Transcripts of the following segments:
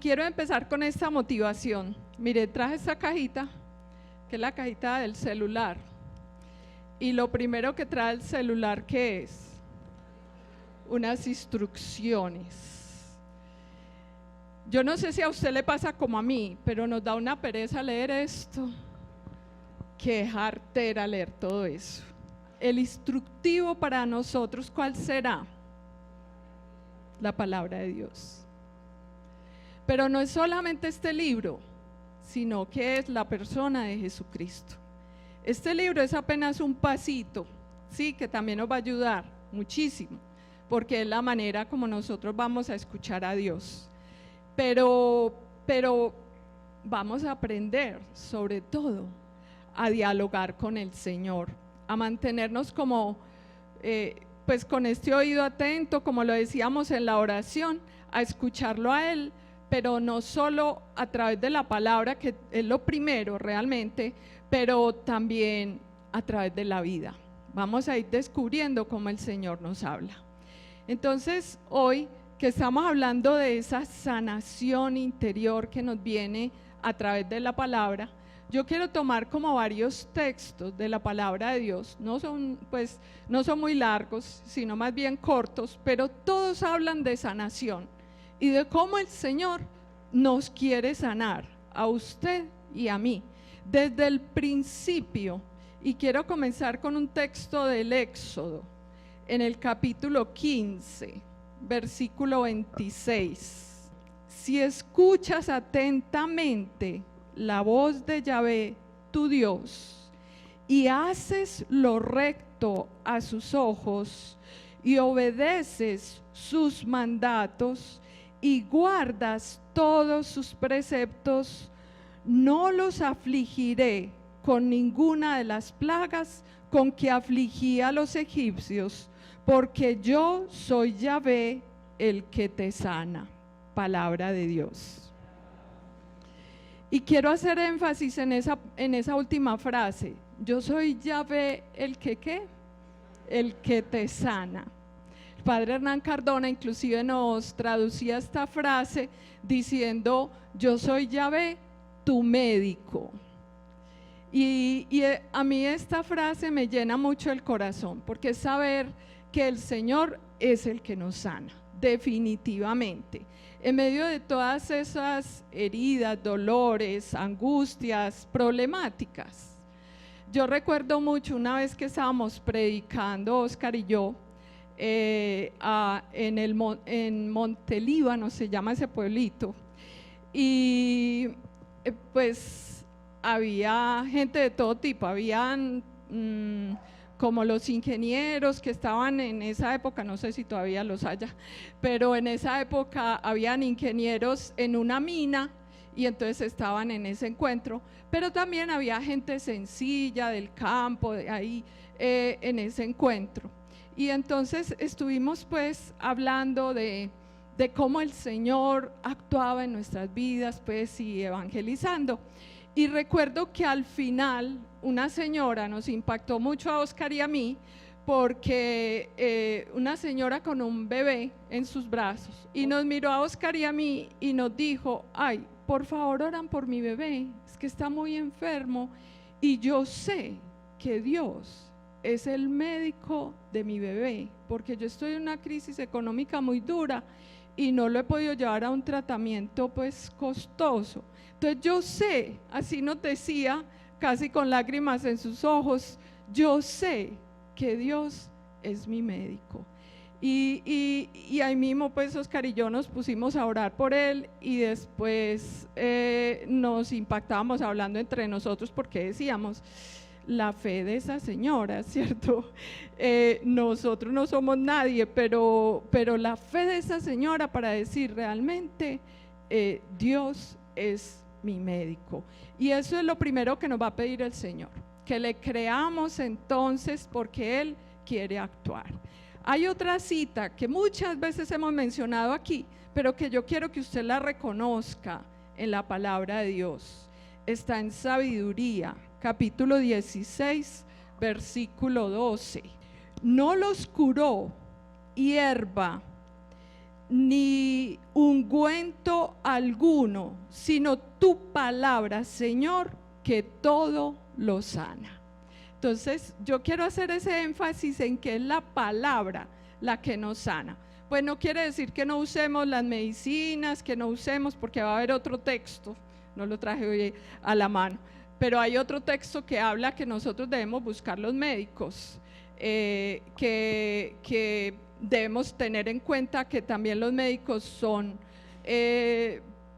quiero empezar con esta motivación. Mire, traje esta cajita, que es la cajita del celular. Y lo primero que trae el celular, ¿qué es? Unas instrucciones. Yo no sé si a usted le pasa como a mí, pero nos da una pereza leer esto. Qué jartera leer todo eso. El instructivo para nosotros, ¿cuál será? La palabra de Dios. Pero no es solamente este libro, sino que es la persona de Jesucristo. Este libro es apenas un pasito, sí, que también nos va a ayudar muchísimo, porque es la manera como nosotros vamos a escuchar a Dios. Pero vamos a aprender, sobre todo, a dialogar con el Señor, a mantenernos como, pues con este oído atento, como lo decíamos en la oración, a escucharlo a Él, pero no solo a través de la palabra, que es lo primero realmente, pero también a través de la vida. Vamos a ir descubriendo cómo el Señor nos habla. Entonces, hoy que estamos hablando de esa sanación interior que nos viene a través de la palabra, yo quiero tomar como varios textos de la palabra de Dios. No son muy largos, sino más bien cortos, pero todos hablan de sanación y de cómo el Señor nos quiere sanar a usted y a mí desde el principio. Y quiero comenzar con un texto del Éxodo, en el capítulo 15, versículo 26. Si escuchas atentamente la voz de Yahvé, tu Dios, y haces lo recto a sus ojos, y obedeces sus mandatos, y guardas todos sus preceptos, no los afligiré con ninguna de las plagas con que afligí a los egipcios, porque yo soy Yahvé, el que te sana. Palabra de Dios. Y quiero hacer énfasis en esa última frase. Yo soy Yahvé, el que ¿qué? El que te sana. El padre Hernán Cardona inclusive nos traducía esta frase diciendo: yo soy Yahvé, tu médico. Y a mí esta frase me llena mucho el corazón, porque es saber que el Señor es el que nos sana, definitivamente. En medio de todas esas heridas, dolores, angustias, problemáticas. Yo recuerdo mucho una vez que estábamos predicando, Oscar y yo, en Montelíbano, se llama ese pueblito, y pues había gente de todo tipo, habían como los ingenieros que estaban en esa época, no sé si todavía los haya, pero en esa época habían ingenieros en una mina y entonces estaban en ese encuentro, pero también había gente sencilla del campo, de ahí en ese encuentro. Y entonces estuvimos pues hablando de cómo el Señor actuaba en nuestras vidas pues y evangelizando. Y recuerdo que al final una señora nos impactó mucho a Oscar y a mí, porque una señora con un bebé en sus brazos, y nos miró a Oscar y a mí y nos dijo: ay, por favor oran por mi bebé, es que está muy enfermo y yo sé que Dios es el médico de mi bebé, porque yo estoy en una crisis económica muy dura y no lo he podido llevar a un tratamiento pues costoso. Entonces yo sé, así nos decía, casi con lágrimas en sus ojos, yo sé que Dios es mi médico. Y ahí mismo pues Oscar y yo nos pusimos a orar por él, y después nos impactábamos hablando entre nosotros, porque decíamos: la fe de esa señora, ¿cierto? Nosotros no somos nadie, pero la fe de esa señora para decir realmente Dios es mi médico. Y eso es lo primero que nos va a pedir el Señor, que le creamos entonces, porque Él quiere actuar. Hay otra cita que muchas veces hemos mencionado aquí, pero que yo quiero que usted la reconozca en la palabra de Dios. Está en Sabiduría, capítulo 16, versículo 12. No los curó hierba ni ungüento alguno, sino tu palabra, Señor, que todo lo sana. Entonces, yo quiero hacer ese énfasis en que es la palabra la que nos sana. Pues no quiere decir que no usemos las medicinas, que no usemos, porque va a haber otro texto, no lo traje hoy a la mano, pero hay otro texto que habla que nosotros debemos buscar los médicos, que debemos tener en cuenta que también los médicos son,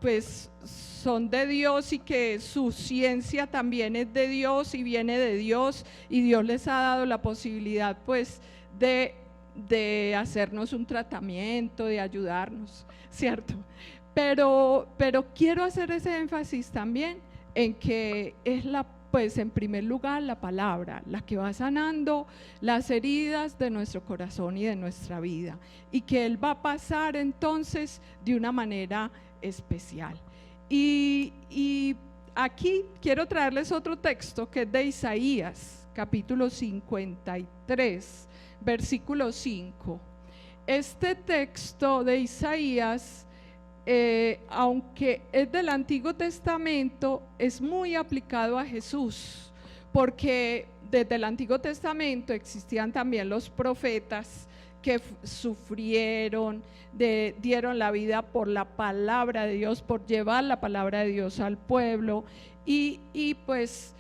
pues son de Dios, y que su ciencia también es de Dios y viene de Dios, y Dios les ha dado la posibilidad pues de hacernos un tratamiento, de ayudarnos, ¿cierto? Pero quiero hacer ese énfasis también en que es pues en primer lugar la palabra la que va sanando las heridas de nuestro corazón y de nuestra vida, y que Él va a pasar entonces de una manera especial. Y aquí quiero traerles otro texto que es de Isaías, capítulo 53, versículo 5. Este texto de Isaías, aunque es del Antiguo Testamento, es muy aplicado a Jesús, porque desde el Antiguo Testamento existían también los profetas que sufrieron, dieron la vida por la palabra de Dios, por llevar la palabra de Dios al pueblo, y pues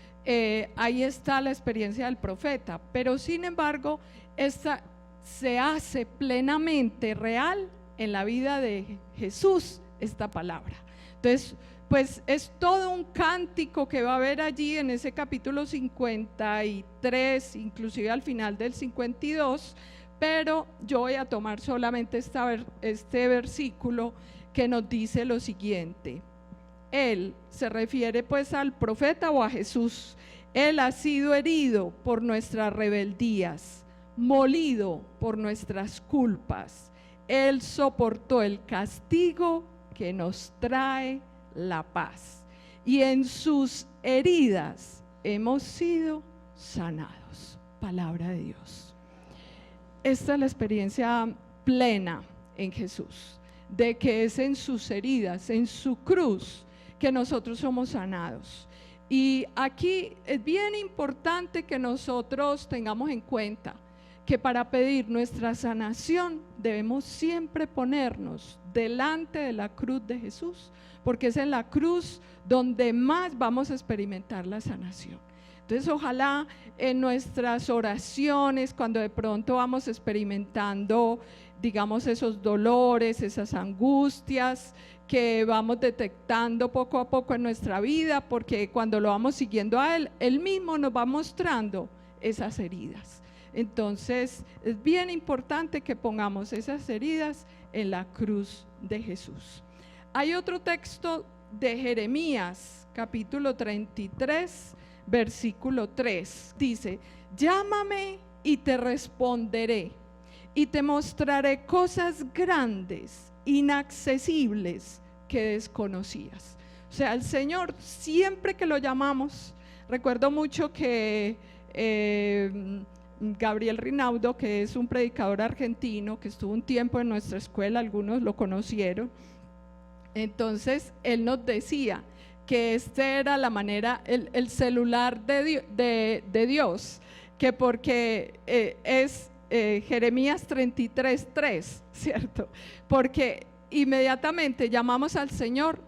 ahí está la experiencia del profeta. Pero sin embargo, esta se hace plenamente real en la vida de Jesús, esta palabra. Entonces, pues es todo un cántico que va a haber allí en ese capítulo 53, inclusive al final del 52, pero yo voy a tomar solamente este versículo que nos dice lo siguiente. Él se refiere pues al profeta o a Jesús. Él ha sido herido por nuestras rebeldías, molido por nuestras culpas. Él soportó el castigo que nos trae la paz, y en sus heridas hemos sido sanados. Palabra de Dios. Esta es la experiencia plena en Jesús, de que es en sus heridas, en su cruz, que nosotros somos sanados. Y aquí es bien importante que nosotros tengamos en cuenta que para pedir nuestra sanación debemos siempre ponernos delante de la cruz de Jesús, porque es en la cruz donde más vamos a experimentar la sanación. Entonces, ojalá en nuestras oraciones, cuando de pronto vamos experimentando, digamos, esos dolores, esas angustias que vamos detectando poco a poco en nuestra vida, porque cuando lo vamos siguiendo a Él, Él mismo nos va mostrando esas heridas. Entonces, es bien importante que pongamos esas heridas en la cruz de Jesús. Hay otro texto de Jeremías, capítulo 33, versículo 3. Dice: llámame y te responderé, y te mostraré cosas grandes, inaccesibles, que desconocías. O sea, el Señor, siempre que lo llamamos, recuerdo mucho que Gabriel Rinaudo, que es un predicador argentino que estuvo un tiempo en nuestra escuela, algunos lo conocieron. Entonces él nos decía que esta era la manera, el celular de Dios, que porque es Jeremías 33:3, ¿cierto? Porque inmediatamente llamamos al Señor,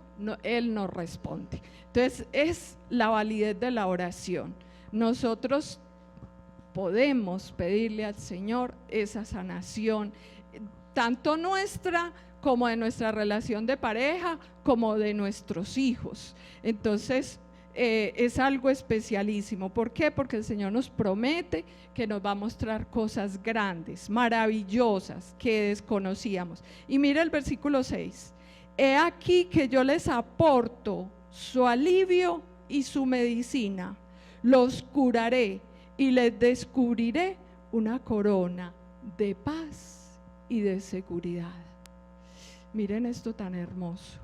Él nos responde. Entonces es la validez de la oración. Nosotros podemos pedirle al Señor esa sanación, tanto nuestra como de nuestra relación de pareja, como de nuestros hijos. Entonces es algo especialísimo. ¿Por qué? Porque el Señor nos promete que nos va a mostrar cosas grandes, maravillosas, que desconocíamos. Y mira el versículo 6: he aquí que yo les aporto su alivio y su medicina, los curaré y les descubriré una corona de paz y de seguridad. Miren esto tan hermoso.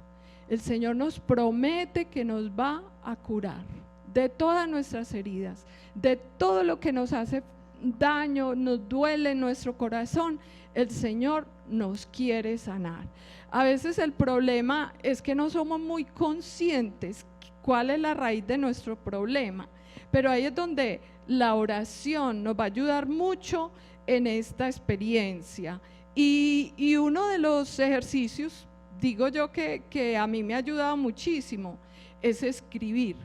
El Señor nos promete que nos va a curar de todas nuestras heridas, de todo lo que nos hace daño, nos duele en nuestro corazón, el Señor nos quiere sanar. A veces el problema es que no somos muy conscientes cuál es la raíz de nuestro problema, pero ahí es donde la oración nos va a ayudar mucho en esta experiencia. Y uno de los ejercicios, digo yo que a mí me ha ayudado muchísimo, es escribir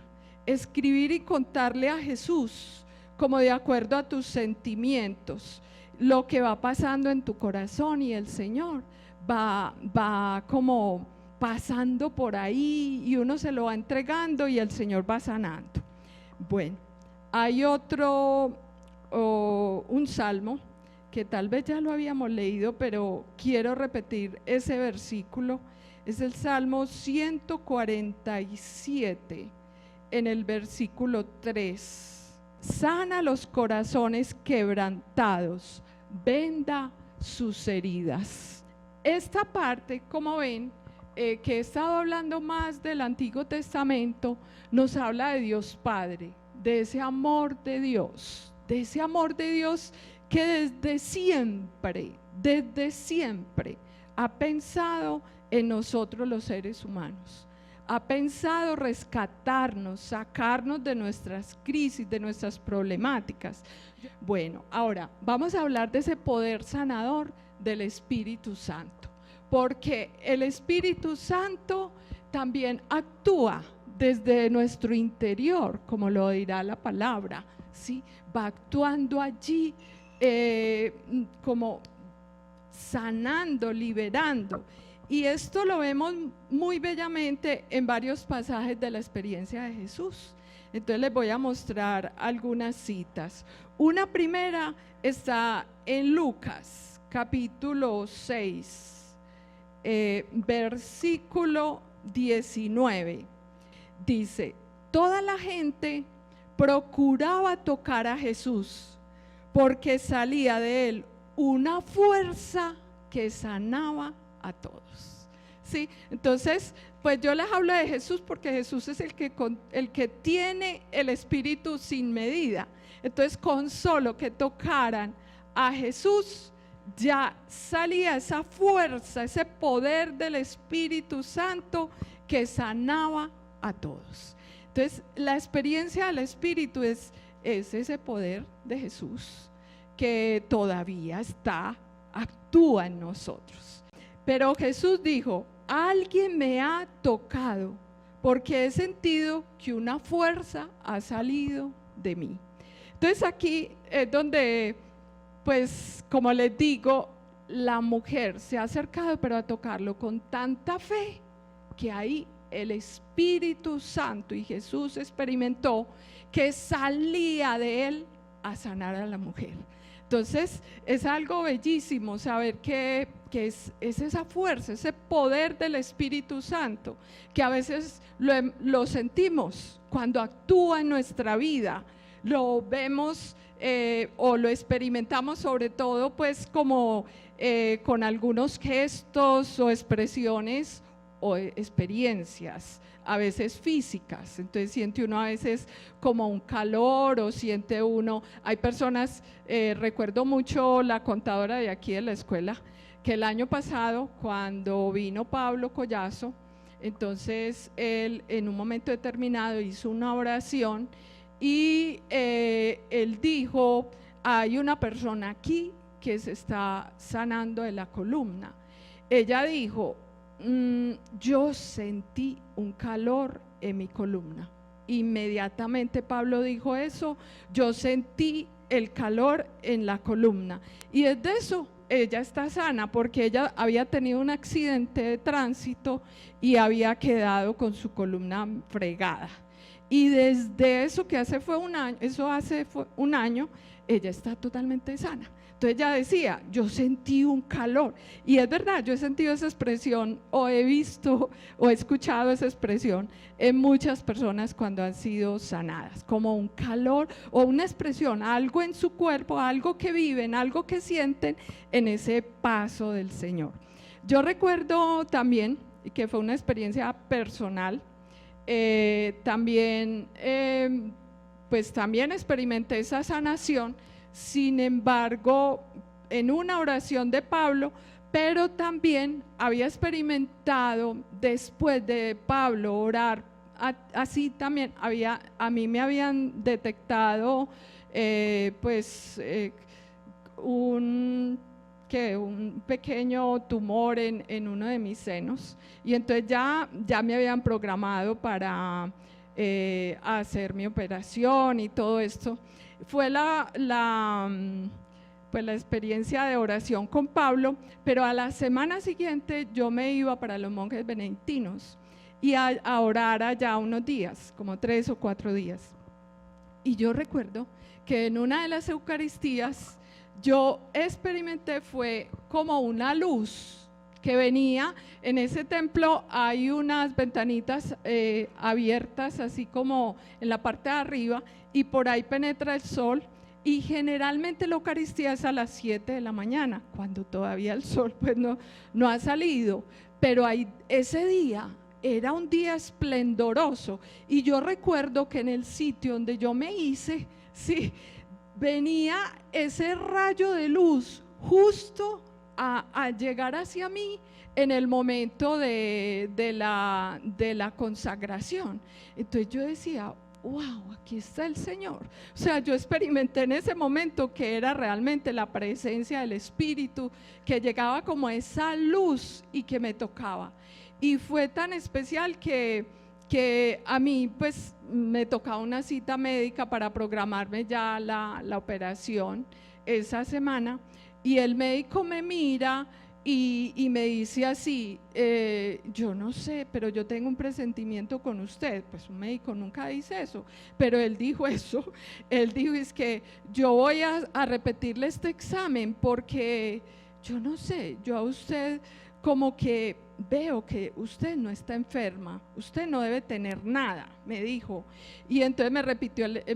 y contarle a Jesús, como de acuerdo a tus sentimientos, lo que va pasando en tu corazón, y el Señor va como pasando por ahí y uno se lo va entregando y el Señor va sanando. Bueno, hay un salmo que tal vez ya lo habíamos leído, pero quiero repetir ese versículo. Es el Salmo 147, en el versículo 3. Sana los corazones quebrantados, venda sus heridas. Esta parte, como ven, que he estado hablando más del Antiguo Testamento, nos habla de Dios Padre, de ese amor de Dios, que desde siempre ha pensado en nosotros los seres humanos, ha pensado rescatarnos, sacarnos de nuestras crisis, de nuestras problemáticas. Bueno, ahora vamos a hablar de ese poder sanador del Espíritu Santo, porque el Espíritu Santo también actúa desde nuestro interior, como lo dirá la palabra, ¿sí? Va actuando allí como sanando, liberando. Y esto lo vemos muy bellamente en varios pasajes de la experiencia de Jesús. Entonces les voy a mostrar algunas citas. Una primera está en Lucas, capítulo 6, versículo 19. Dice: toda la gente procuraba tocar a Jesús, porque salía de él una fuerza que sanaba a todos. ¿Sí? Entonces, pues yo les hablo de Jesús porque Jesús es el que tiene el Espíritu sin medida. Entonces, con solo que tocaran a Jesús, ya salía esa fuerza, ese poder del Espíritu Santo que sanaba a todos. Entonces, la experiencia del Espíritu es ese poder de Jesús que todavía actúa en nosotros. Pero Jesús dijo: alguien me ha tocado, porque he sentido que una fuerza ha salido de mí. Entonces aquí es donde, pues como les digo, la mujer se ha acercado, pero a tocarlo con tanta fe, que ahí el Espíritu Santo y Jesús experimentó que salía de él a sanar a la mujer. Entonces es algo bellísimo saber que es esa fuerza, ese poder del Espíritu Santo, que a veces lo sentimos cuando actúa en nuestra vida, lo vemos o lo experimentamos sobre todo pues como con algunos gestos o expresiones o experiencias, a veces físicas. Entonces siente uno a veces como un calor, o siente uno, hay personas, recuerdo mucho la contadora de aquí de la escuela, que el año pasado cuando vino Pablo Collazo, entonces él en un momento determinado hizo una oración y él dijo: hay una persona aquí que se está sanando de la columna. Ella dijo: yo sentí un calor en mi columna. Inmediatamente Pablo dijo eso: yo sentí el calor en la columna. Y desde eso ella está sana, porque ella había tenido un accidente de tránsito y había quedado con su columna fregada. Y desde eso, que hace un año, ella está totalmente sana. Entonces ella decía: yo sentí un calor. Y es verdad, yo he sentido esa expresión, o he visto o he escuchado esa expresión en muchas personas cuando han sido sanadas, como un calor o una expresión, algo en su cuerpo, algo que viven, algo que sienten en ese paso del Señor. Yo recuerdo también que fue una experiencia personal, también experimenté esa sanación, Sin embargo, en una oración de Pablo, pero también había experimentado después de Pablo orar, así también a mí me habían detectado un pequeño tumor en uno de mis senos, y entonces ya me habían programado para hacer mi operación y todo esto. Fue la experiencia de oración con Pablo, pero a la semana siguiente yo me iba para los monjes benedictinos y a orar allá unos días, como 3 o 4 días. Y yo recuerdo que en una de las Eucaristías yo experimenté, fue como una luz que venía. En ese templo hay unas ventanitas abiertas, así como en la parte de arriba, y por ahí penetra el sol. Y generalmente la Eucaristía es a las 7 de la mañana, cuando todavía el sol pues no ha salido, pero ese día era un día esplendoroso, y yo recuerdo que en el sitio donde yo me hice, sí, venía ese rayo de luz justo a llegar hacia mí en el momento de la consagración. Entonces yo decía, wow, aquí está el Señor. O sea, yo experimenté en ese momento que era realmente la presencia del Espíritu, que llegaba como esa luz y que me tocaba. Y fue tan especial que a mí pues me tocaba una cita médica para programarme ya la operación esa semana, y el médico me mira y me dice así, yo no sé, pero yo tengo un presentimiento con usted. Pues un médico nunca dice eso, pero él dijo eso. Él dijo, es que yo voy a repetirle este examen porque yo no sé, yo a usted como que veo que usted no está enferma, usted no debe tener nada, me dijo. Y entonces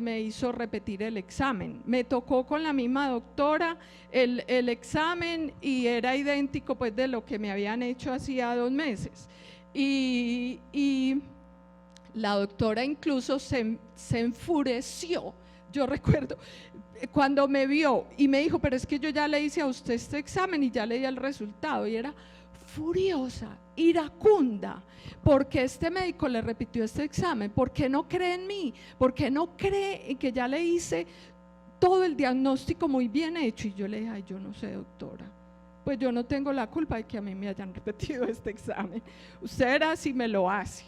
me hizo repetir el examen. Me tocó con la misma doctora el examen, y era idéntico pues de lo que me habían hecho hacía 2 meses. Y la doctora incluso se enfureció. Yo recuerdo cuando me vio y me dijo, pero es que yo ya le hice a usted este examen y ya le di el resultado, y era furiosa, iracunda, porque este médico le repitió este examen, porque no cree en mí, porque no cree en que ya le hice todo el diagnóstico muy bien hecho. Y yo le dije, ay, yo no sé, doctora, pues yo no tengo la culpa de que a mí me hayan repetido este examen, usted era si me lo hace.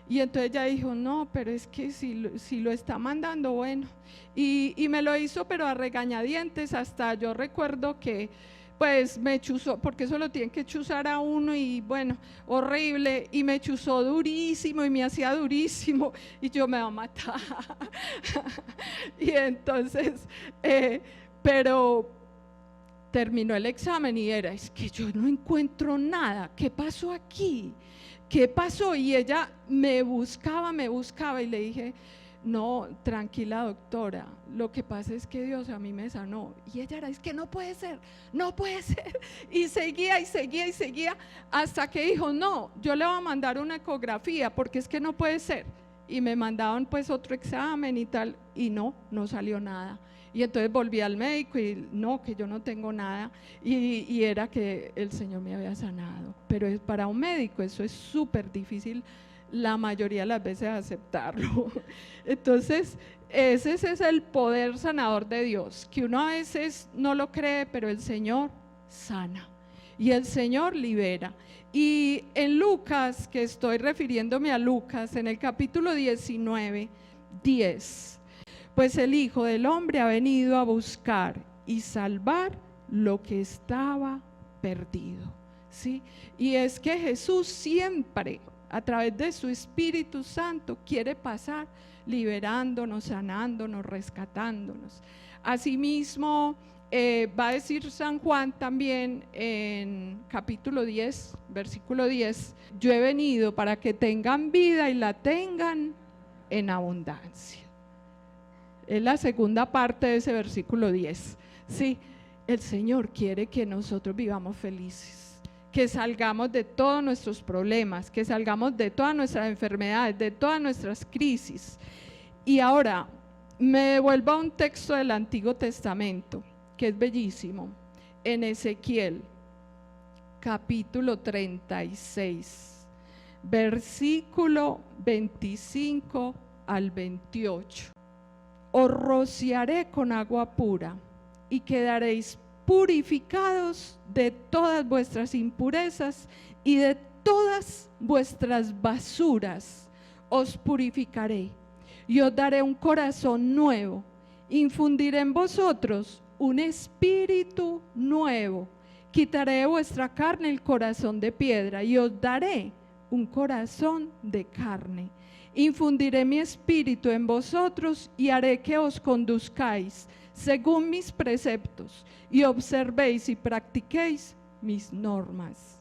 Y entonces ella dijo, no, pero es que si lo está mandando, bueno, y me lo hizo, pero a regañadientes. Hasta yo recuerdo que pues me chuzó, porque eso lo tienen que chuzar a uno, y bueno, horrible, y me chuzó durísimo y me hacía durísimo, y yo me va a matar. Y entonces pero terminó el examen y era, es que yo no encuentro nada, ¿qué pasó aquí? ¿Qué pasó? Y ella me buscaba, y le dije, no, tranquila doctora, lo que pasa es que Dios a mí me sanó. Y ella era, es que no puede ser, no puede ser. Y seguía, hasta que dijo, no, yo le voy a mandar una ecografía porque es que no puede ser. Y me mandaban pues otro examen y tal, y no salió nada. Y entonces volví al médico y no, que yo no tengo nada, y era que el Señor me había sanado. Pero para un médico eso es súper difícil la mayoría de las veces aceptarlo. Entonces ese es el poder sanador de Dios, que uno a veces no lo cree, pero el Señor sana y el Señor libera. Y en Lucas, que estoy refiriéndome a Lucas, en el capítulo 19, 10, pues el Hijo del Hombre ha venido a buscar y salvar lo que estaba perdido, ¿sí? Y es que Jesús siempre, a través de su Espíritu Santo, quiere pasar liberándonos, sanándonos, rescatándonos. Asimismo, va a decir San Juan también en capítulo 10, versículo 10, yo he venido para que tengan vida y la tengan en abundancia. Es la segunda parte de ese versículo 10. Sí, el Señor quiere que nosotros vivamos felices, que salgamos de todos nuestros problemas, que salgamos de todas nuestras enfermedades, de todas nuestras crisis. Y ahora, Me devuelvo a un texto del Antiguo Testamento, que es bellísimo, en Ezequiel, capítulo 36, versículo 25 al 28. Os rociaré con agua pura y quedaréis purificados de todas vuestras impurezas y de todas vuestras basuras os purificaré y os daré un corazón nuevo, infundiré en vosotros un espíritu nuevo, quitaré de vuestra carne el corazón de piedra y os daré un corazón de carne. Infundiré mi espíritu en vosotros y haré que os conduzcáis según mis preceptos y observéis y practiquéis mis normas.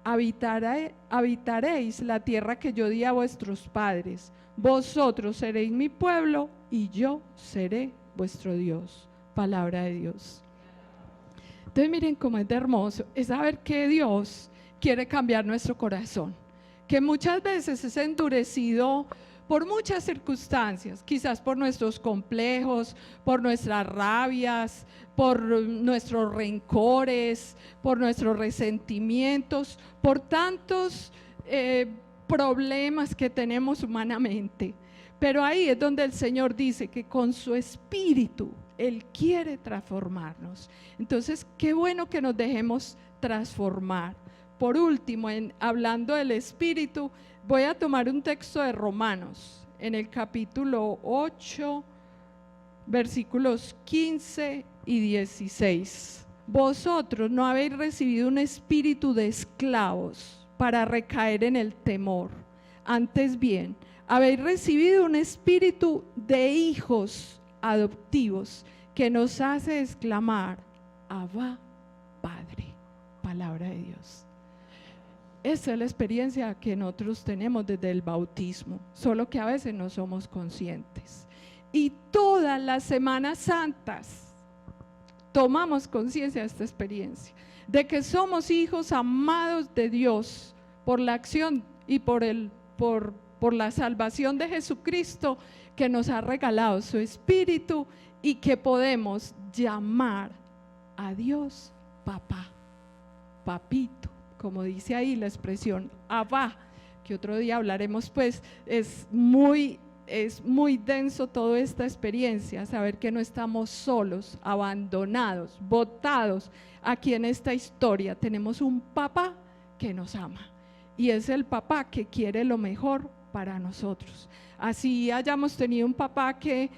Habitaréis la tierra que yo di a vuestros padres. Vosotros seréis mi pueblo y yo seré vuestro Dios. Palabra de Dios. Entonces miren cómo es de hermoso, es saber que Dios quiere cambiar nuestro corazón, que muchas veces es endurecido por muchas circunstancias, quizás por nuestros complejos, por nuestras rabias, por nuestros rencores, por nuestros resentimientos, por tantos problemas que tenemos humanamente. Pero ahí es donde el Señor dice que con su espíritu Él quiere transformarnos. Entonces, qué bueno que nos dejemos transformar. Por último, hablando del espíritu, voy a tomar un texto de Romanos, en el capítulo 8, versículos 15 y 16. Vosotros no habéis recibido un espíritu de esclavos para recaer en el temor. Antes bien, habéis recibido un espíritu de hijos adoptivos que nos hace exclamar: Abba, Padre. Palabra de Dios. Esa es la experiencia que nosotros tenemos desde el bautismo, solo que a veces no somos conscientes. Y todas las Semanas Santas tomamos conciencia de esta experiencia, de que somos hijos amados de Dios por la acción y por la salvación de Jesucristo, que nos ha regalado su Espíritu y que podemos llamar a Dios papá, papito, como dice ahí la expresión Abba, que otro día hablaremos. Pues es muy denso toda esta experiencia, saber que no estamos solos, abandonados, botados aquí en esta historia. Tenemos un papá que nos ama y es el papá que quiere lo mejor para nosotros. Así hayamos tenido un papá que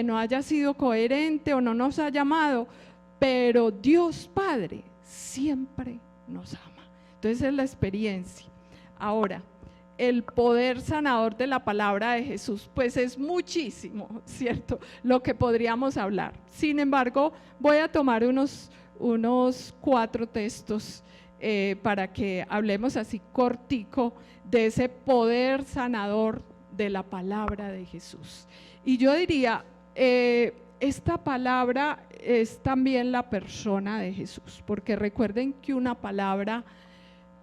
no haya sido coherente o no nos ha llamado, pero Dios Padre siempre nos ama. Entonces es la experiencia. Ahora, el poder sanador de la palabra de Jesús, pues es muchísimo, ¿cierto?, lo que podríamos hablar. Sin embargo, voy a tomar unos 4 textos para que hablemos así cortico de ese poder sanador de la palabra de Jesús. Y yo diría, esta palabra es también la persona de Jesús, porque recuerden que una palabra,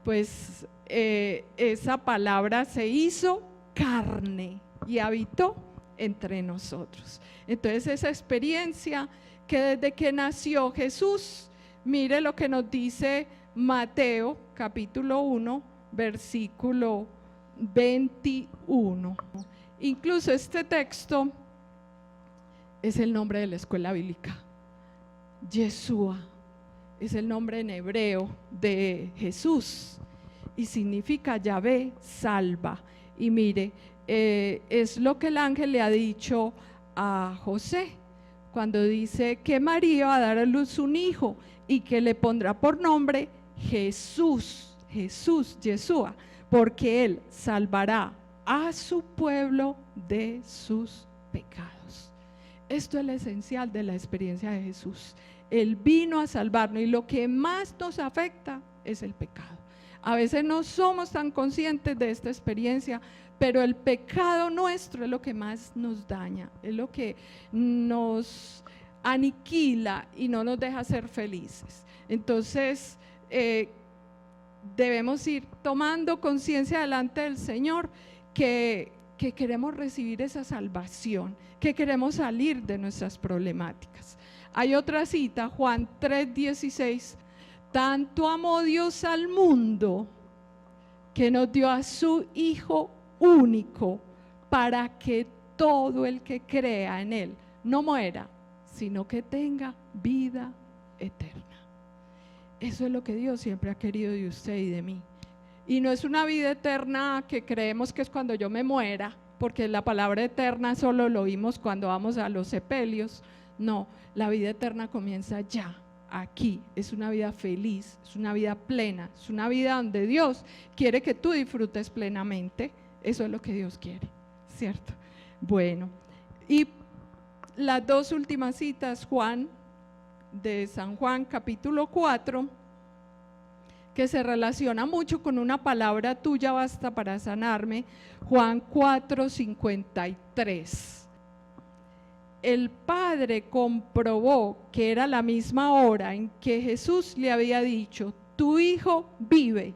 pues esa palabra se hizo carne y habitó entre nosotros. Entonces esa experiencia que desde que nació Jesús, mire lo que nos dice Mateo capítulo 1 versículo 21. Incluso este texto es el nombre de la escuela bíblica. Yeshua es el nombre en hebreo de Jesús y significa Yahvé salva. Y mire, es lo que el ángel le ha dicho a José cuando dice que María va a dar a luz un hijo y que le pondrá por nombre Jesús, Yeshua, porque él salvará a su pueblo de sus pecados. Esto es lo esencial de la experiencia de Jesús. Él vino a salvarnos y lo que más nos afecta es el pecado. A veces no somos tan conscientes de esta experiencia, pero el pecado nuestro es lo que más nos daña, es lo que nos aniquila y no nos deja ser felices. Entonces debemos ir tomando conciencia delante del Señor que que queremos recibir esa salvación, que queremos salir de nuestras problemáticas. Hay otra cita, Juan 3:16, tanto amó Dios al mundo que nos dio a su Hijo único para que todo el que crea en Él no muera, sino que tenga vida eterna. Eso es lo que Dios siempre ha querido de usted y de mí. Y no es una vida eterna que creemos que es cuando yo me muera, porque la palabra eterna solo lo oímos cuando vamos a los sepelios. No, la vida eterna comienza ya, aquí. Es una vida feliz, es una vida plena, es una vida donde Dios quiere que tú disfrutes plenamente. Eso es lo que Dios quiere, ¿cierto? Bueno, y las dos últimas citas, Juan, de San Juan, capítulo 4, que se relaciona mucho con una palabra tuya basta para sanarme, Juan 4:53. El Padre comprobó que era la misma hora en que Jesús le había dicho, tu hijo vive,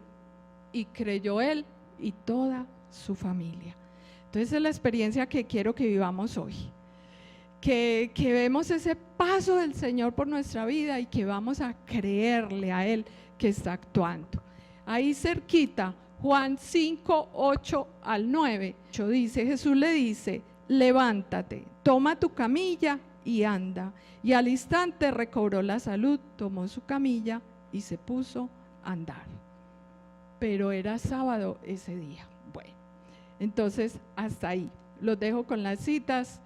y creyó él y toda su familia. Entonces es la experiencia que quiero que vivamos hoy, que vemos ese paso del Señor por nuestra vida y que vamos a creerle a Él que está actuando. Ahí cerquita, Juan 5:8-9, dice, Jesús le dice, levántate, toma tu camilla y anda. Y al instante recobró la salud, tomó su camilla y se puso a andar. Pero era sábado ese día. Bueno, entonces hasta ahí. Los dejo con las citas,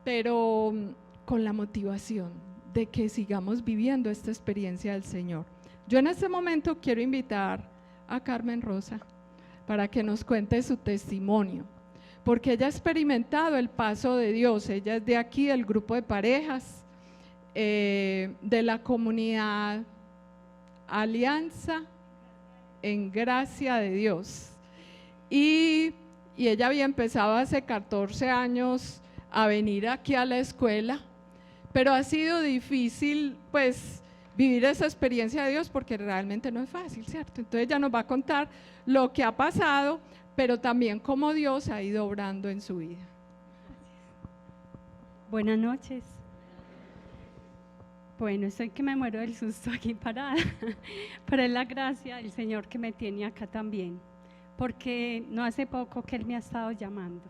pero con la motivación de que sigamos viviendo esta experiencia del Señor. Yo en este momento quiero invitar a Carmen Rosa para que nos cuente su testimonio, porque ella ha experimentado el paso de Dios. Ella es de aquí, del grupo de parejas, de la comunidad Alianza en Gracia de Dios, y ella había empezado hace 14 años a venir aquí a la escuela, pero ha sido difícil pues vivir esa experiencia de Dios porque realmente no es fácil, ¿cierto? Entonces ella nos va a contar lo que ha pasado, pero también cómo Dios ha ido obrando en su vida. Buenas noches. Bueno, estoy que me muero del susto aquí parada, pero es la gracia del Señor que me tiene acá también, porque no hace poco que Él me ha estado llamando.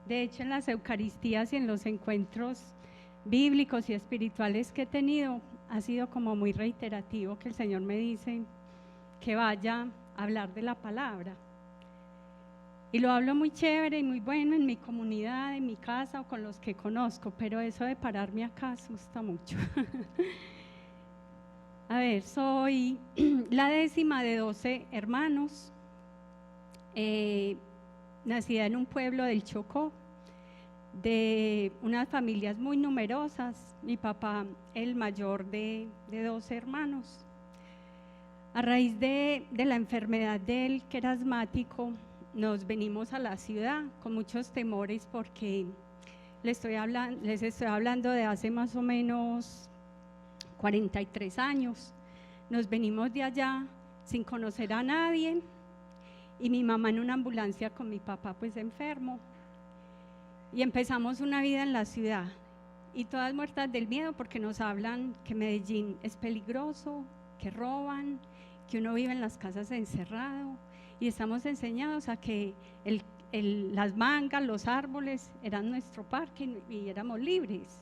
De hecho, en las Eucaristías y en los encuentros bíblicos y espirituales que he tenido, ha sido como muy reiterativo que el Señor me dice que vaya a hablar de la palabra. Y lo hablo muy chévere y muy bueno en mi comunidad, en mi casa o con los que conozco, pero eso de pararme acá asusta mucho. A ver, soy la 10ª de 12 hermanos, nacida en un pueblo del Chocó, de unas familias muy numerosas. Mi papá, el mayor de 12 hermanos. A raíz de la enfermedad de él, que era asmático, nos venimos a la ciudad con muchos temores porque les estoy hablando de hace más o menos 43 años. Nos venimos de allá sin conocer a nadie y mi mamá en una ambulancia con mi papá pues enfermo. Y empezamos una vida en la ciudad y todas muertas del miedo porque nos hablan que Medellín es peligroso, que roban, que uno vive en las casas encerrado, y estamos enseñados a que las mangas, los árboles eran nuestro parque y éramos libres.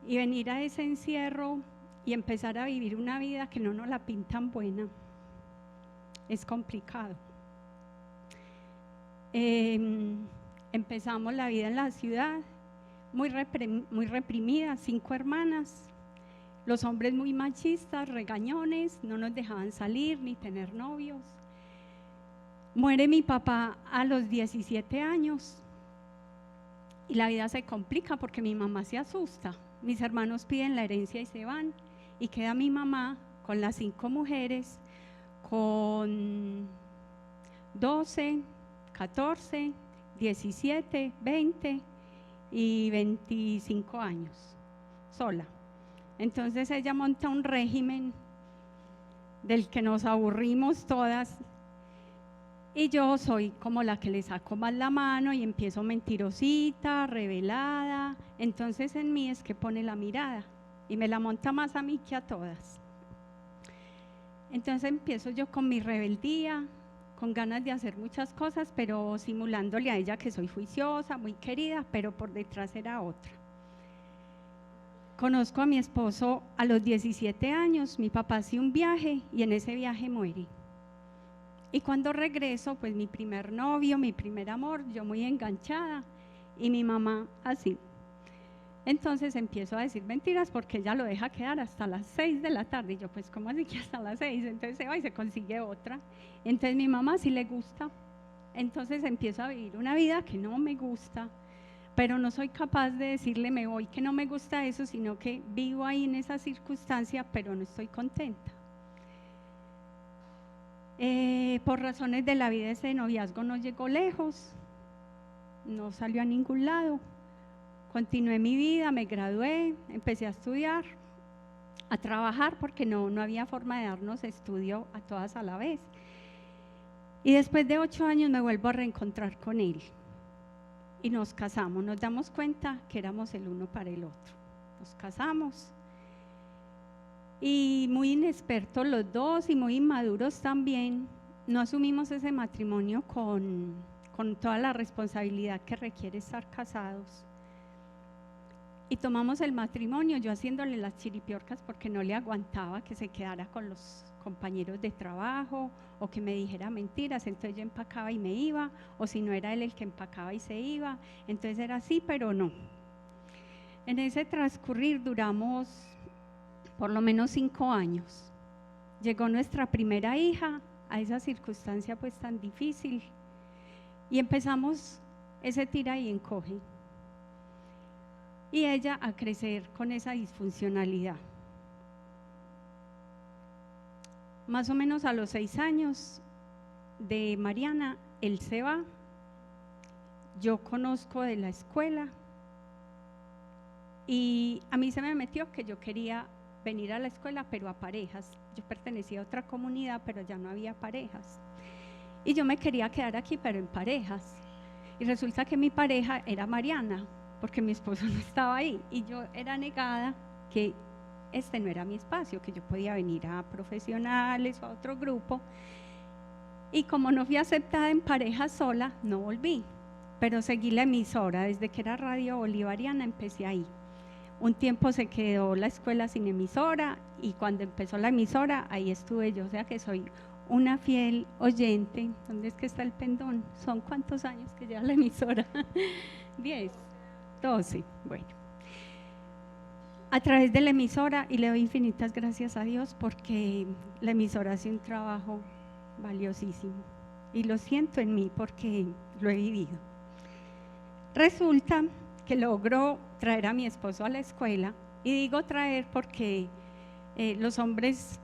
Y venir a ese encierro y empezar a vivir una vida que no nos la pintan buena es complicado. Empezamos la vida en la ciudad, muy reprimida, 5 hermanas, los hombres muy machistas, regañones, no nos dejaban salir ni tener novios. Muere mi papá a los 17 años y la vida se complica porque mi mamá se asusta. Mis hermanos piden la herencia y se van, y queda mi mamá con las 5 mujeres, con 12, 14, 17, 20 y 25 años, sola. Entonces ella monta un régimen del que nos aburrimos todas Y yo soy como la que le saco más la mano y empiezo mentirosita, revelada. Entonces en mí es que pone la mirada y me la monta más a mí que a todas. Entonces empiezo yo con mi rebeldía, con ganas de hacer muchas cosas, pero simulándole a ella que soy juiciosa, muy querida, pero por detrás era otra. Conozco a mi esposo a los 17 años, mi papá hace un viaje y en ese viaje muere. Y cuando regreso, pues mi primer novio, mi primer amor, yo muy enganchada y mi mamá así. Entonces empiezo a decir mentiras porque ella lo deja quedar hasta las 6 de la tarde. Y yo, pues, ¿cómo así que hasta las 6? Entonces se va y se consigue otra. Entonces mi mamá sí le gusta. Entonces empiezo a vivir una vida que no me gusta, pero no soy capaz de decirle me voy, que no me gusta eso, sino que vivo ahí en esa circunstancia, pero no estoy contenta. Por razones de la vida ese noviazgo no llegó lejos, no salió a ningún lado. Continué mi vida, me gradué, empecé a estudiar, a trabajar porque no había forma de darnos estudio a todas a la vez. Y después de 8 años me vuelvo a reencontrar con él y nos casamos, nos damos cuenta que éramos el uno para el otro. Nos casamos y muy inexpertos los dos y muy inmaduros también, no asumimos ese matrimonio con toda la responsabilidad que requiere estar casados. Y tomamos el matrimonio, yo haciéndole las chiripiorcas porque no le aguantaba que se quedara con los compañeros de trabajo o que me dijera mentiras, entonces yo empacaba y me iba, o si no era él el que empacaba y se iba, entonces era así, pero no. En ese transcurrir duramos por lo menos 5 años. Llegó nuestra primera hija a esa circunstancia pues tan difícil y empezamos ese tira y encoge. Y ella a crecer con esa disfuncionalidad. Más o menos a los 6 años de Mariana, él se va, yo conozco de la escuela y a mí se me metió que yo quería venir a la escuela pero a parejas. Yo pertenecía a otra comunidad pero ya no había parejas y yo me quería quedar aquí pero en parejas y resulta que mi pareja era Mariana, porque mi esposo no estaba ahí y yo era negada que este no era mi espacio, que yo podía venir a profesionales o a otro grupo. Y como no fui aceptada en pareja sola, no volví, pero seguí la emisora. Desde que era Radio Bolivariana empecé ahí. Un tiempo se quedó la escuela sin emisora y cuando empezó la emisora ahí estuve yo, o sea que soy una fiel oyente. ¿Dónde es que está el pendón? ¿Son cuántos años que lleva la emisora? 10, 12, bueno. A través de la emisora, y le doy infinitas gracias a Dios porque la emisora hace un trabajo valiosísimo y lo siento en mí porque lo he vivido. Resulta que logró traer a mi esposo a la escuela, y digo traer porque los hombres,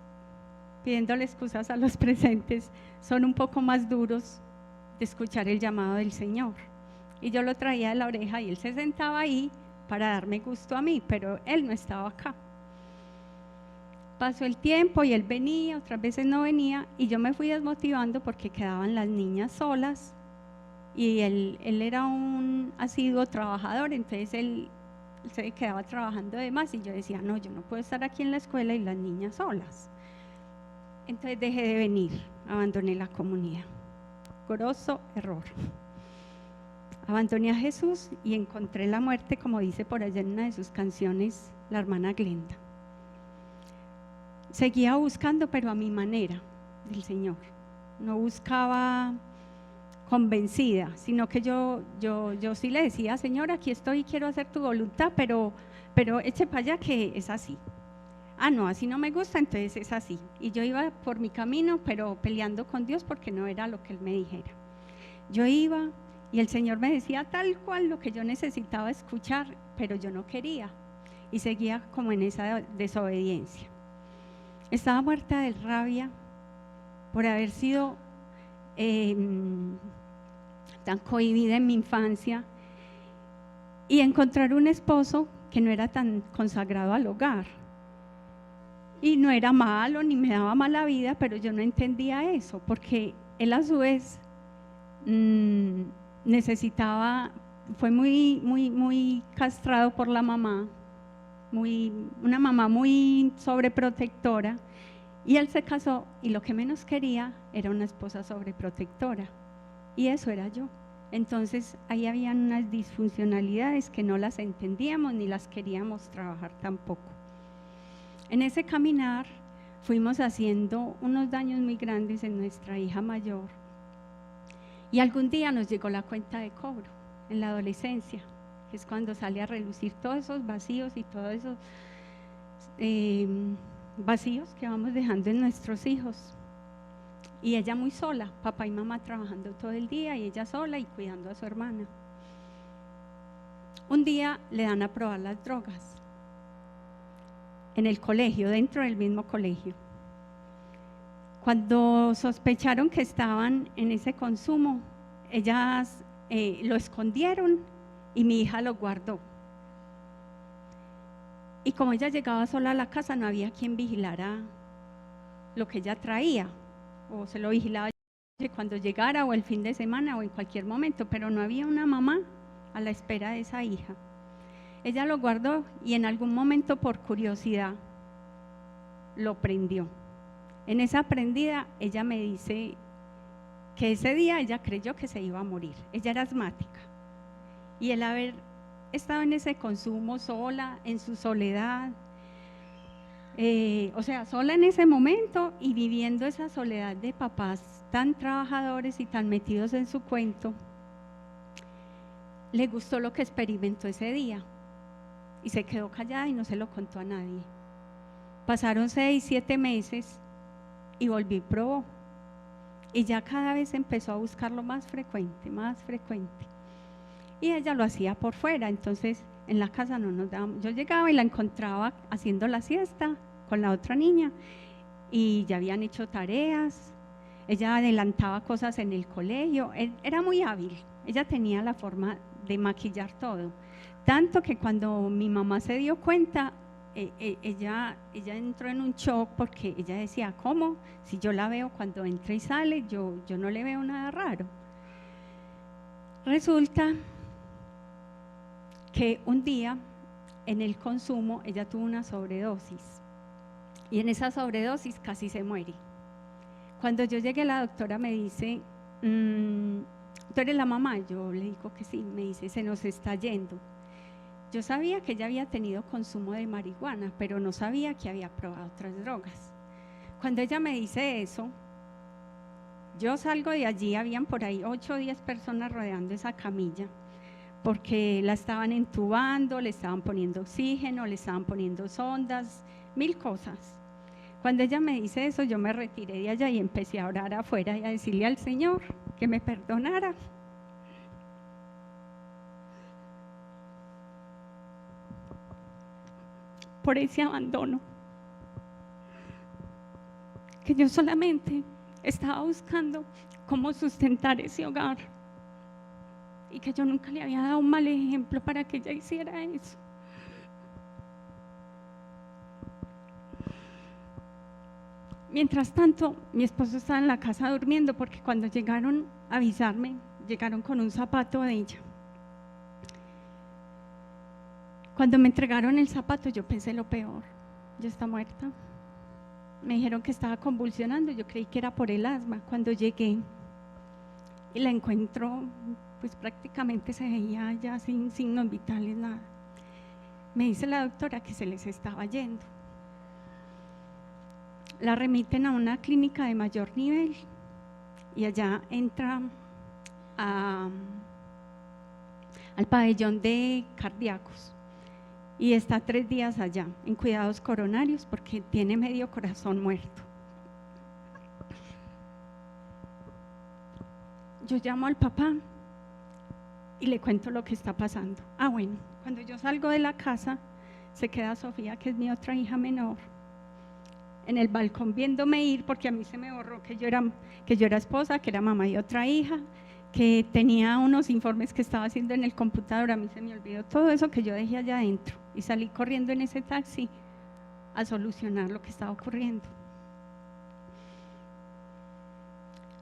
pidiéndole excusas a los presentes, son un poco más duros de escuchar el llamado del Señor. Y yo lo traía de la oreja y él se sentaba ahí para darme gusto a mí, pero él no estaba acá. Pasó el tiempo y él venía, otras veces no venía, y yo me fui desmotivando porque quedaban las niñas solas, y él era un asiduo trabajador, entonces él se quedaba trabajando de más, y yo decía, no, yo no puedo estar aquí en la escuela y las niñas solas. Entonces dejé de venir, abandoné la comunidad. Grosso error. Abandoné a Jesús y encontré la muerte, como dice por allá en una de sus canciones la hermana Glenda. Seguía buscando, pero a mi manera, del Señor. No buscaba convencida, sino que yo sí le decía, Señor, aquí estoy, quiero hacer tu voluntad, pero eche para allá que es así. Ah, no, así no me gusta, entonces es así. Y yo iba por mi camino, pero peleando con Dios porque no era lo que Él me dijera. Yo iba y el Señor me decía tal cual lo que yo necesitaba escuchar, pero yo no quería y seguía como en esa desobediencia. Estaba muerta de rabia por haber sido tan cohibida en mi infancia y encontrar un esposo que no era tan consagrado al hogar. Y no era malo ni me daba mala vida, pero yo no entendía eso, porque él a su vez necesitaba, fue muy castrado por la mamá, una mamá muy sobreprotectora, y él se casó y lo que menos quería era una esposa sobreprotectora, y eso era yo. Entonces ahí habían unas disfuncionalidades que no las entendíamos ni las queríamos trabajar tampoco. En ese caminar fuimos haciendo unos daños muy grandes en nuestra hija mayor, y algún día nos llegó la cuenta de cobro en la adolescencia, que es cuando sale a relucir todos esos vacíos y todos esos vacíos que vamos dejando en nuestros hijos. Y ella muy sola, papá y mamá trabajando todo el día y ella sola y cuidando a su hermana. Un día le dan a probar las drogas en el colegio, dentro del mismo colegio. Cuando sospecharon que estaban en ese consumo, ellas lo escondieron y mi hija lo guardó. Y como ella llegaba sola a la casa, no había quien vigilara lo que ella traía, o se lo vigilaba cuando llegara, o el fin de semana, o en cualquier momento, pero no había una mamá a la espera de esa hija. Ella lo guardó y en algún momento, por curiosidad, lo prendió. En esa prendida, ella me dice que ese día ella creyó que se iba a morir. Ella era asmática. Y el haber estado en ese consumo sola, en su soledad, o sea, sola en ese momento y viviendo esa soledad de papás tan trabajadores y tan metidos en su cuento, le gustó lo que experimentó ese día y se quedó callada y no se lo contó a nadie. Pasaron 6, 7 meses y volvió y probó, y ya cada vez empezó a buscarlo más frecuente, y ella lo hacía por fuera. Entonces en la casa no nos dábamos, yo llegaba y la encontraba haciendo la siesta con la otra niña y ya habían hecho tareas, ella adelantaba cosas en el colegio, era muy hábil, ella tenía la forma de maquillar todo, tanto que cuando mi mamá se dio cuenta, ella entró en un shock porque ella decía, ¿cómo? Si yo la veo cuando entra y sale, yo no le veo nada raro. Resulta que un día en el consumo ella tuvo una sobredosis y en esa sobredosis casi se muere. Cuando yo llegué, la doctora me dice, ¿tú eres la mamá? Yo le digo que sí. Me dice, se nos está yendo. Yo sabía que ella había tenido consumo de marihuana, pero no sabía que había probado otras drogas. Cuando ella me dice eso, yo salgo de allí, habían por ahí 8 o 10 personas rodeando esa camilla, porque la estaban entubando, le estaban poniendo oxígeno, le estaban poniendo sondas, 1000 cosas. Cuando ella me dice eso, yo me retiré de allá y empecé a orar afuera y a decirle al Señor que me perdonara. Por ese abandono, que yo solamente estaba buscando cómo sustentar ese hogar y que yo nunca le había dado un mal ejemplo para que ella hiciera eso. Mientras tanto, mi esposo estaba en la casa durmiendo, porque cuando llegaron a avisarme, llegaron con un zapato de ella. Cuando me entregaron el zapato, yo pensé lo peor, ya está muerta. Me dijeron que estaba convulsionando, yo creí que era por el asma. Cuando llegué y la encuentro, pues prácticamente se veía ya sin signos vitales, nada. Me dice la doctora que se les estaba yendo. La remiten a una clínica de mayor nivel y allá entra al pabellón de cardíacos y está 3 días allá en cuidados coronarios porque tiene medio corazón muerto. Yo llamo al papá y le cuento lo que está pasando. Bueno, cuando yo salgo de la casa, se queda Sofía, que es mi otra hija menor, en el balcón viéndome ir, porque a mí se me borró que yo era esposa, que era mamá de otra hija, que tenía unos informes que estaba haciendo en el computador. A mí se me olvidó todo eso que yo dejé allá adentro y salí corriendo en ese taxi a solucionar lo que estaba ocurriendo.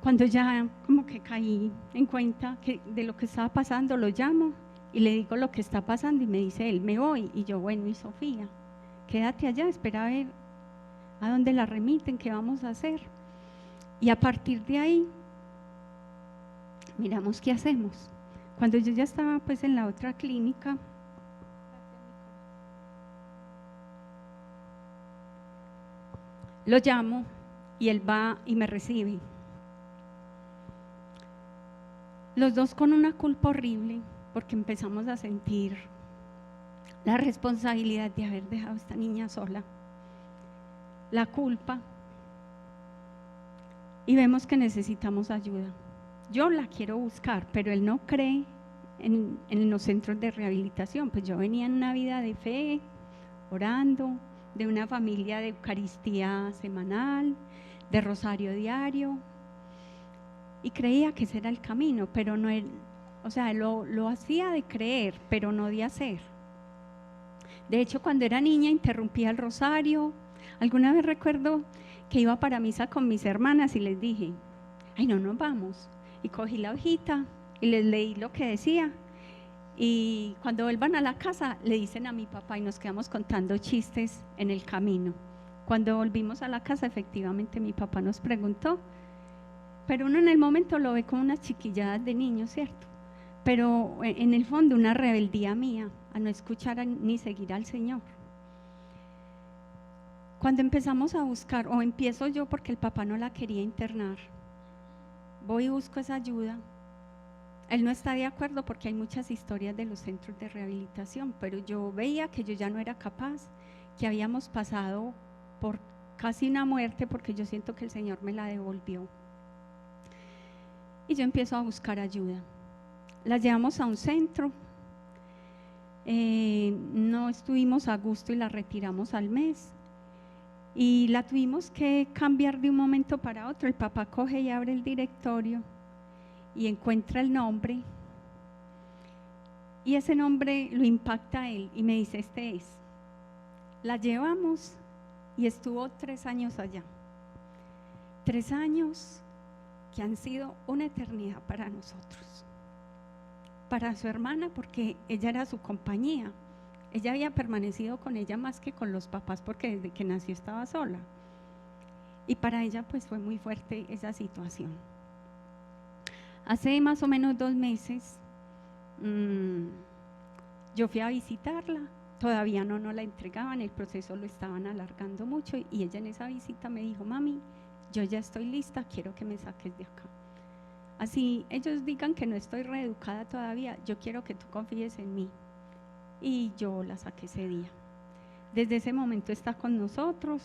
Cuando ya como que caí en cuenta de lo que estaba pasando, lo llamo y le digo lo que está pasando y me dice él, me voy. Y yo, bueno, y Sofía, quédate allá, espera a ver a dónde la remiten, qué vamos a hacer. Y a partir de ahí, miramos qué hacemos. Cuando yo ya estaba pues en la otra clínica, lo llamo y él va y me recibe. Los dos con una culpa horrible, porque empezamos a sentir la responsabilidad de haber dejado a esta niña sola, la culpa, y vemos que necesitamos ayuda. Yo la quiero buscar, pero él no cree en los centros de rehabilitación. Pues yo venía en una vida de fe, orando, de una familia de Eucaristía semanal, de rosario diario, y creía que ese era el camino, pero no, o sea, lo hacía de creer, pero no de hacer. De hecho, cuando era niña interrumpía el rosario. Alguna vez recuerdo que iba para misa con mis hermanas y les dije, ay, no nos vamos. Y cogí la hojita y les leí lo que decía. Y cuando vuelvan a la casa le dicen a mi papá y nos quedamos contando chistes en el camino. Cuando volvimos a la casa, efectivamente mi papá nos preguntó, pero uno en el momento lo ve como unas chiquilladas de niño, ¿cierto? Pero en el fondo una rebeldía mía a no escuchar ni seguir al Señor. Cuando empezamos a buscar, o empiezo yo porque el papá no la quería internar, voy y busco esa ayuda. Él no está de acuerdo porque hay muchas historias de los centros de rehabilitación, pero yo veía que yo ya no era capaz, que habíamos pasado por casi una muerte porque yo siento que el Señor me la devolvió. Y yo empiezo a buscar ayuda. La llevamos a un centro, no estuvimos a gusto y la retiramos al mes. Y la tuvimos que cambiar de un momento para otro. El papá coge y abre el directorio y encuentra el nombre. Y ese nombre lo impacta a él y me dice, este es. La llevamos y estuvo 3 años allá. 3 años que han sido una eternidad para nosotros. Para su hermana, porque ella era su compañía. Ella había permanecido con ella más que con los papás porque desde que nació estaba sola. Y para ella pues fue muy fuerte esa situación. Hace más o menos 2 meses yo fui a visitarla. Todavía no la entregaban, el proceso lo estaban alargando mucho y ella en esa visita me dijo, mami, yo ya estoy lista, quiero que me saques de acá. Así ellos digan que no estoy reeducada todavía, yo quiero que tú confíes en mí. Y yo la saqué ese día. Desde ese momento está con nosotros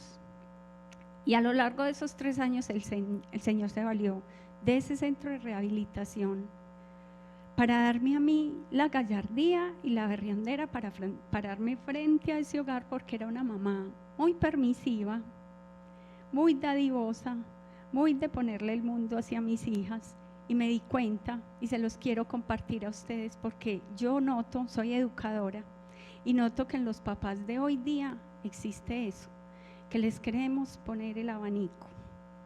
y a lo largo de esos 3 años el Señor se valió de ese centro de rehabilitación para darme a mí la gallardía y la berriondera para pararme frente a ese hogar, porque era una mamá muy permisiva, muy dadivosa, muy de ponerle el mundo hacia mis hijas. Y me di cuenta, y se los quiero compartir a ustedes porque yo noto, soy educadora, y noto que en los papás de hoy día existe eso, que les queremos poner el abanico.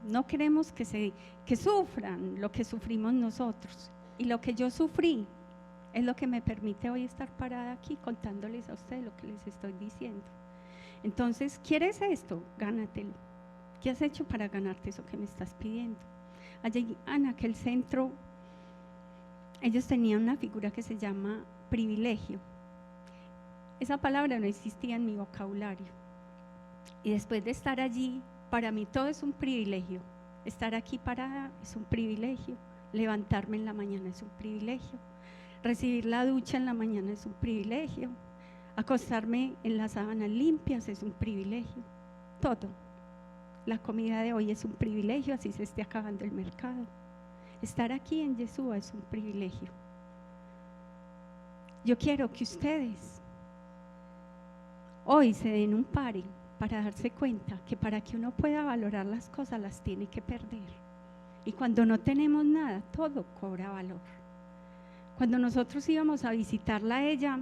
No queremos que sufran lo que sufrimos nosotros. Y lo que yo sufrí es lo que me permite hoy estar parada aquí contándoles a ustedes lo que les estoy diciendo. Entonces, ¿quieres esto? Gánatelo. ¿Qué has hecho para ganarte eso que me estás pidiendo? Allí en aquel centro ellos tenían una figura que se llama privilegio. Esa palabra no existía en mi vocabulario y después de estar allí, para mí todo es un privilegio. Estar aquí parada es un privilegio, levantarme en la mañana es un privilegio, recibir la ducha en la mañana es un privilegio, acostarme en las sábanas limpias es un privilegio, todo. La comida de hoy es un privilegio, así se esté acabando el mercado. Estar aquí en Yeshua es un privilegio. Yo quiero que ustedes hoy se den un pare para darse cuenta que para que uno pueda valorar las cosas las tiene que perder. Y cuando no tenemos nada, todo cobra valor. Cuando nosotros íbamos a visitarla a ella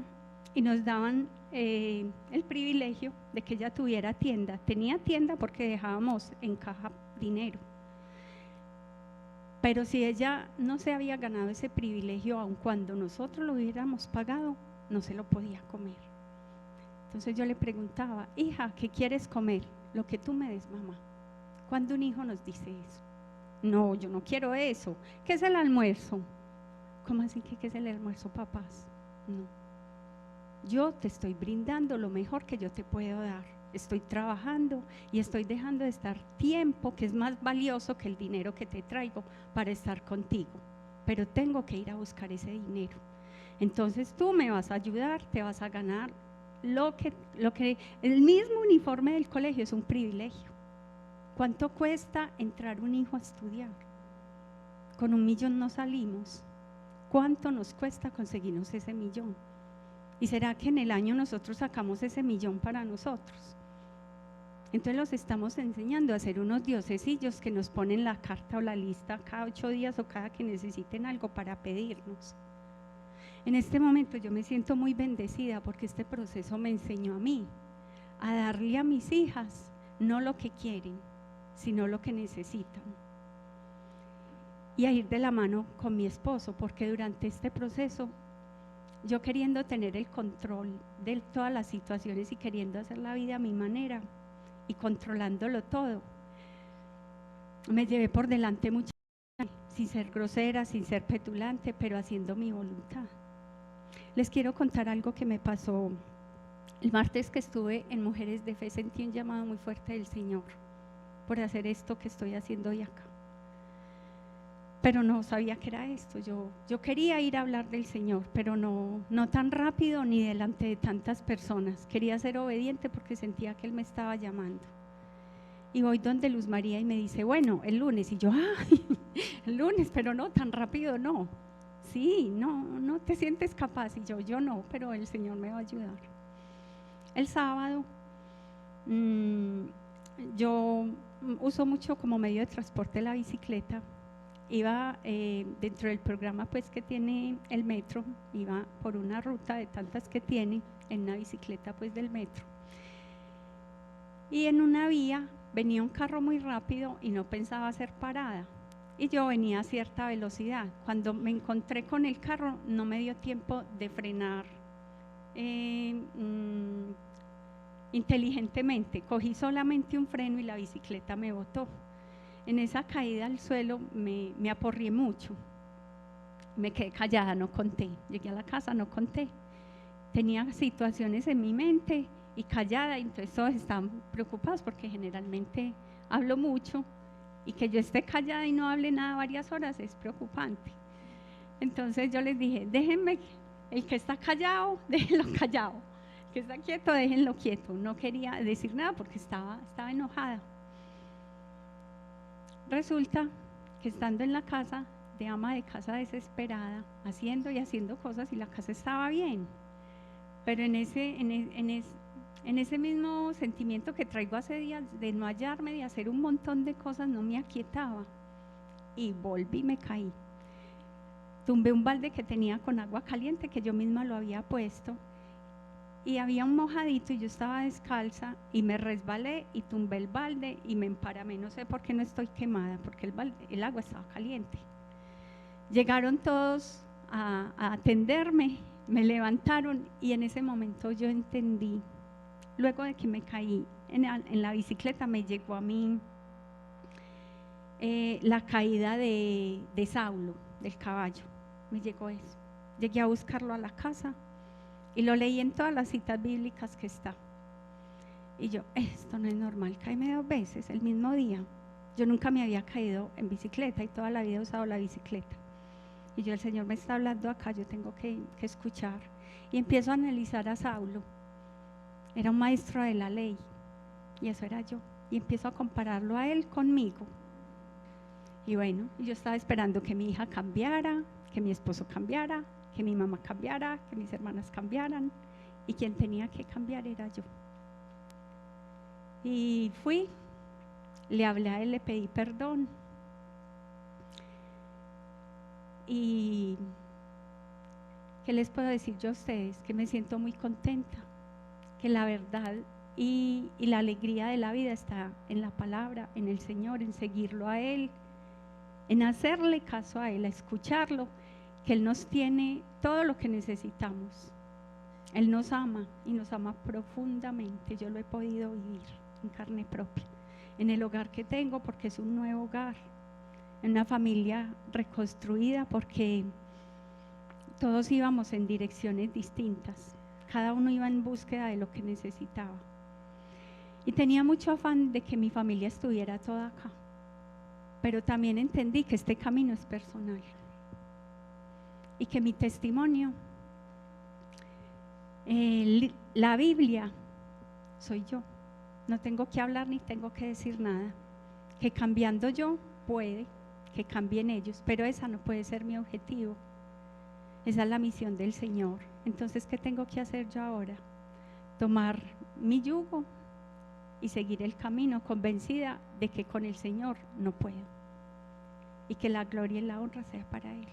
y nos daban el privilegio de que ella tuviera tienda. Tenía tienda porque dejábamos en caja dinero. Pero si ella no se había ganado ese privilegio, aun cuando nosotros lo hubiéramos pagado, no se lo podía comer. Entonces yo le preguntaba: hija, ¿qué quieres comer? Lo que tú me des, mamá. ¿Cuándo un hijo nos dice eso? No, yo no quiero eso. ¿Qué es el almuerzo? ¿Cómo así que qué es el almuerzo, papás? No. Yo te estoy brindando lo mejor que yo te puedo dar. Estoy trabajando y estoy dejando de estar tiempo, que es más valioso que el dinero que te traigo, para estar contigo. Pero tengo que ir a buscar ese dinero. Entonces tú me vas a ayudar, te vas a ganar lo que el mismo uniforme del colegio es un privilegio. ¿Cuánto cuesta entrar un hijo a estudiar? Con 1 millón no salimos. ¿Cuánto nos cuesta conseguirnos ese 1 millón? ¿Y será que en el año nosotros sacamos ese 1 millón para nosotros? Entonces los estamos enseñando a ser unos diosesillos que nos ponen la carta o la lista cada 8 días o cada que necesiten algo para pedirnos. En este momento yo me siento muy bendecida porque este proceso me enseñó a mí a darle a mis hijas no lo que quieren, sino lo que necesitan. Y a ir de la mano con mi esposo, porque durante este proceso, yo queriendo tener el control de todas las situaciones y queriendo hacer la vida a mi manera y controlándolo todo, me llevé por delante mucho, sin ser grosera, sin ser petulante, pero haciendo mi voluntad. Les quiero contar algo que me pasó. El martes que estuve en Mujeres de Fe sentí un llamado muy fuerte del Señor por hacer esto que estoy haciendo hoy acá. Pero no sabía que era esto. Yo quería ir a hablar del Señor, pero no tan rápido ni delante de tantas personas. Quería ser obediente porque sentía que Él me estaba llamando. Y voy donde Luz María y me dice: bueno, el lunes. Y yo: ¡ay! El lunes, pero no, tan rápido no. Sí, no te sientes capaz. Y yo no, pero el Señor me va a ayudar. El sábado, yo uso mucho como medio de transporte la bicicleta. Iba dentro del programa pues que tiene el metro, iba por una ruta de tantas que tiene en una bicicleta pues del metro. Y en una vía venía un carro muy rápido y no pensaba hacer parada. Y yo venía a cierta velocidad. Cuando me encontré con el carro no me dio tiempo de frenar inteligentemente. Cogí solamente un freno y la bicicleta me botó. En esa caída al suelo me aporrié mucho. Me quedé callada, no conté. Llegué a la casa, no conté. Tenía situaciones en mi mente y callada, y entonces todos estaban preocupados porque generalmente hablo mucho. Y que yo esté callada y no hable nada varias horas es preocupante. Entonces yo les dije: déjenme, el que está callado, déjenlo callado. El que está quieto, déjenlo quieto. No quería decir nada porque estaba enojada. Resulta que estando en la casa, de ama de casa desesperada, haciendo y haciendo cosas, y la casa estaba bien. Pero en ese mismo sentimiento que traigo hace días de no hallarme, de hacer un montón de cosas, no me aquietaba. Y volví y me caí. Tumbé un balde que tenía con agua caliente, que yo misma lo había puesto, y había un mojadito y yo estaba descalza y me resbalé y tumbé el balde y me emparamé. No sé por qué no estoy quemada, porque el agua estaba caliente. Llegaron todos a atenderme, me levantaron, y en ese momento yo entendí. Luego de que me caí en la bicicleta, me llegó a mí la caída de Saulo, del caballo. Me llegó eso. Llegué a buscarlo a la casa y lo leí en todas las citas bíblicas que está. Y yo: esto no es normal, caíme 2 veces el mismo día. Yo nunca me había caído en bicicleta y toda la vida he usado la bicicleta. Y yo: el Señor me está hablando acá, yo tengo que escuchar. Y empiezo a analizar a Saulo. Era un maestro de la ley, y eso era yo. Y empiezo a compararlo a él conmigo. Y bueno, yo estaba esperando que mi hija cambiara, que mi esposo cambiara, que mi mamá cambiara, que mis hermanas cambiaran, y quien tenía que cambiar era yo. Y fui, le hablé a él, le pedí perdón. Y ¿qué les puedo decir yo a ustedes? Que me siento muy contenta, que la verdad y la alegría de la vida está en la palabra, en el Señor, en seguirlo a Él en hacerle caso a Él, a escucharlo, que Él nos tiene todo lo que necesitamos. Él nos ama y nos ama profundamente. Yo lo he podido vivir en carne propia, en el hogar que tengo, porque es un nuevo hogar, en una familia reconstruida, porque todos íbamos en direcciones distintas, cada uno iba en búsqueda de lo que necesitaba. Y tenía mucho afán de que mi familia estuviera toda acá, pero también entendí que este camino es personal y que mi testimonio, la Biblia, soy yo. No tengo que hablar ni tengo que decir nada. Que cambiando yo puede que cambien ellos, pero esa no puede ser mi objetivo. Esa es la misión del Señor. Entonces, ¿qué tengo que hacer yo ahora? Tomar mi yugo y seguir el camino, convencida de que con el Señor no puedo, y que la gloria y la honra sea para Él.